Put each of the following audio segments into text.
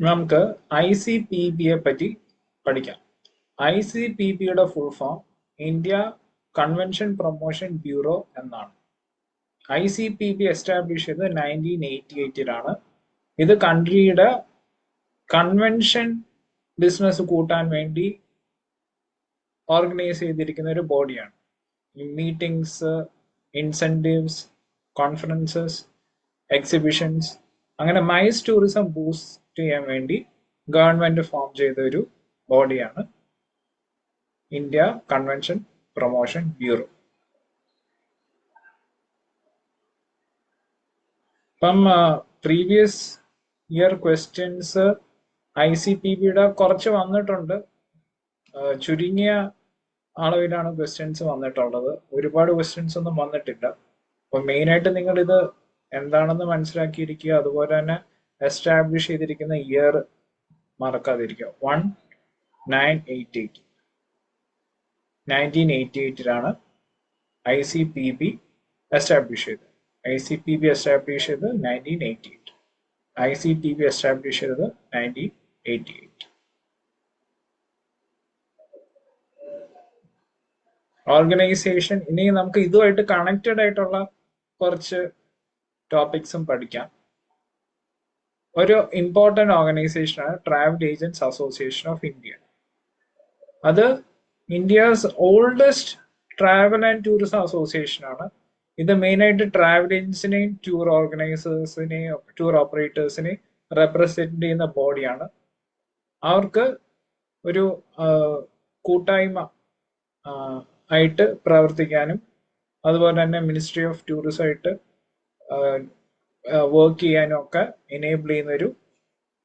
നമുക്ക് ICPB-യെ പറ്റി പഠിക്കാം. ICPB-യുടെ full form India convention promotion bureau എന്നാണ്. ICPB എസ്റ്റാബ്ലിഷ് ചെയ്തത് 1988-ലാണ്. ഇത് കൺട്രിയുടെ കൺവെൻഷൻ ബിസിനസ് കൂട്ടാൻ വേണ്ടി ഓർഗനൈസ് ചെയ്തിരിക്കുന്ന ഒരു ബോഡിയാണ്. മീറ്റിംഗ്സ്, ഇൻസെന്റീവ്സ്, കോൺഫറൻസസ്, എക്സിബിഷൻസ്, അങ്ങനെ മൈസ് ടൂറിസം ബൂസ്റ്റ് ചെയ്യാൻ വേണ്ടി ഗവൺമെന്റ് ഫോം ചെയ്ത ഒരു ബോഡിയാണ് ഇന്ത്യ കൺവെൻഷൻ പ്രൊമോഷൻ ബ്യൂറോ. ഇപ്പം പ്രീവിയസ് ഇയർ ക്വസ്റ്റ്യൻസ് ICPB-യുടെ കുറച്ച് വന്നിട്ടുണ്ട്. ചുരുങ്ങിയ അളവിലാണ് ക്വസ്റ്റ്യൻസ് വന്നിട്ടുള്ളത്. ഒരുപാട് ക്വസ്റ്റ്യൻസ് ഒന്നും വന്നിട്ടില്ല. അപ്പൊ മെയിനായിട്ട് നിങ്ങൾ ഇത് എന്താണെന്ന് മനസ്സിലാക്കിയിരിക്കുക. അതുപോലെ തന്നെ എസ്റ്റാബ്ലിഷ് ചെയ്തിരിക്കുന്ന ഇയർ മറക്കാതിരിക്കുക. 1988 1988-ലാണ് ICPB എസ്റ്റാബ്ലിഷ് ചെയ്തത്. ICPB എസ്റ്റാബ്ലിഷ് ചെയ്തത് 1988. ICPB എസ്റ്റാബ്ലിഷ് ചെയ്തത് 1988. ഓർഗനൈസേഷൻ, ഇനി നമുക്ക് ഇതുമായിട്ട് കണക്റ്റഡ് ആയിട്ടുള്ള കുറച്ച് ടോപ്പിക്സും പഠിക്കാം. ഒരു ഇമ്പോർട്ടന്റ് ഓർഗനൈസേഷനാണ് travel agents association of India. അത് India's oldest travel and tourism association ആണ്. ഇത് മെയിനായിട്ട് ട്രാവൽ ഏജൻസിനെയും ടൂർ ഓർഗനൈസേഴ്സിനെയും ടൂർ ഓപ്പറേറ്റേഴ്സിനെയും റെപ്രസെന്റ് ചെയ്യുന്ന ബോഡിയാണ്. അവർക്ക് ഒരു കൂട്ടായ്മ ആയിട്ട് പ്രവർത്തിക്കാനും അതുപോലെ തന്നെ മിനിസ്ട്രി ഓഫ് ടൂറിസം ആയിട്ട് വർക്ക് ചെയ്യാനും ഒക്കെ എനേബിൾ ചെയ്യുന്ന ഒരു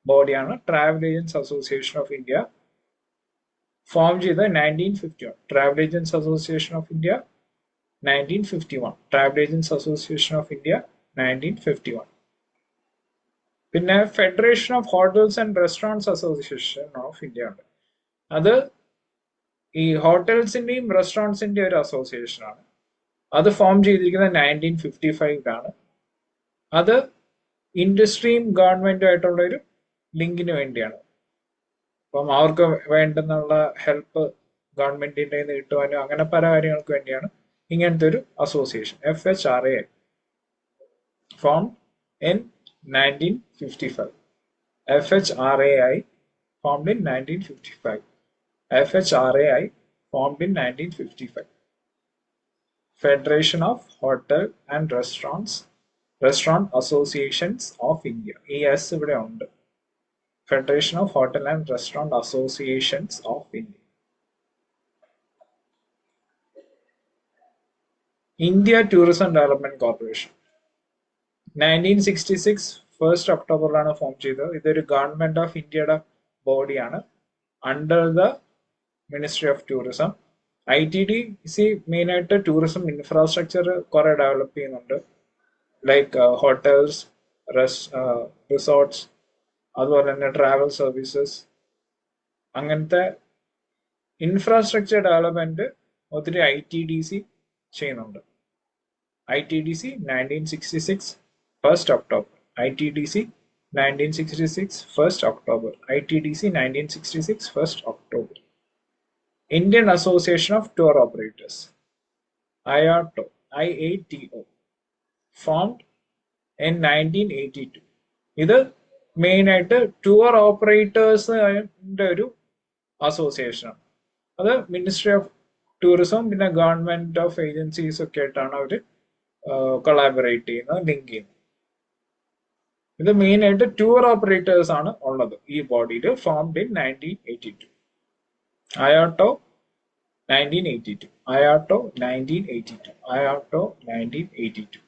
ബോഡിയാണ് travel agents association of India. Form ചെയ്ത് 1951. Travel agents association of India 1951. Travel agents association of India 1951. പിന്നെ federation of hotels and restaurants association of India ഉണ്ട്. അത് ഈ ഹോട്ടൽസിന്റെയും റെസ്റ്റോറൻറ്റ്സിന്റെയും ഒരു അസോസിയേഷൻ ആണ്. അത് ഫോം ചെയ്തിരിക്കുന്നത് 1955-ലാണ്. അത് ഇൻഡസ്ട്രിയും ഗവൺമെന്റും ആയിട്ടുള്ള ഒരു ലിങ്കിന് വേണ്ടിയാണ്. അപ്പം അവർക്ക് വേണ്ടുന്നുള്ള ഹെൽപ്പ് ഗവൺമെന്റിന്റെ കിട്ടുവാനും അങ്ങനെ പല കാര്യങ്ങൾക്ക് വേണ്ടിയാണ് ഇങ്ങനത്തെ ഒരു association. FHRAI form in 1955. FHRAI formed in 1955. FHRAI formed in 1955. Federation of Hotel and Restaurant Associations of India. ES ഇവിടെ ഉണ്ട്. Federation of Hotel and Restaurant Associations of India. India Tourism Development Corporation 1966 1st ഒക്ടോബറിലാണ് form ചെയ്തത്. ഇതൊരു government of ഇന്ത്യയുടെ ബോഡിയാണ് under the ministry of tourism. ITDC മെയിനായിട്ട് tourism infrastructure കുറെ develop ചെയ്യുന്നുണ്ട്. ലൈക്ക് ഹോട്ടൽസ്, റിസോർട്ട്സ്, അതുപോലെ തന്നെ ട്രാവൽ സർവീസസ്, അങ്ങനത്തെ ഇൻഫ്രാസ്ട്രക്ചർ ഡെവലപ്മെന്റ് ഒത്തിരി ITDC ചെയ്യുന്നുണ്ട്. ITDC 1966 1st October. ITDC 1966 1st October. ITDC 1966 1st October. Indian Association of Tour Operators IATO formed in 1982. ഇത് main ആയിട്ട് ടൂർ ഓപ്പറേറ്റേഴ്സിന്റെ ഒരു അസോസിയേഷൻ ആണ്. അത് മിനിസ്ട്രി ഓഫ് ടൂറിസം പിന്നെ ഗവൺമെന്റ് ഓഫ് ഏജൻസീസ് ഒക്കെ ആയിട്ടാണ് അവർ കൊളാബറേറ്റ് ചെയ്യുന്നത്, ലിങ്ക് ചെയ്യുന്നത്. ഇത് മെയിൻ ആയിട്ട് ടൂർ ഓപ്പറേറ്റേഴ്സ് ആണ് ഉള്ളത് ഈ ബോഡിയിൽ. Formed in 1982. IATO 1982. IATO 1982. IATO 1982.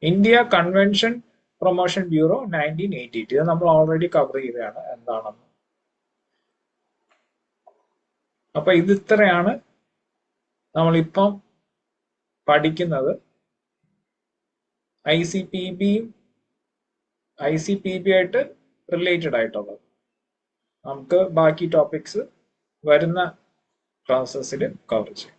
India convention promotion bureau 1988. ഇത് നമ്മൾ ഓൾറെഡി കവർ ചെയ്തതാണ് എന്താണെന്ന്. അപ്പൊ ഇത് ഇത്രയാണ് നമ്മളിപ്പം പഠിക്കുന്നത്. ICPB ആയിട്ട് റിലേറ്റഡ് ആയിട്ടുള്ളത്. നമുക്ക് ബാക്കി ടോപ്പിക്സ് വരുന്ന ക്ലാസ്സസിൽ കവർ ചെയ്യും.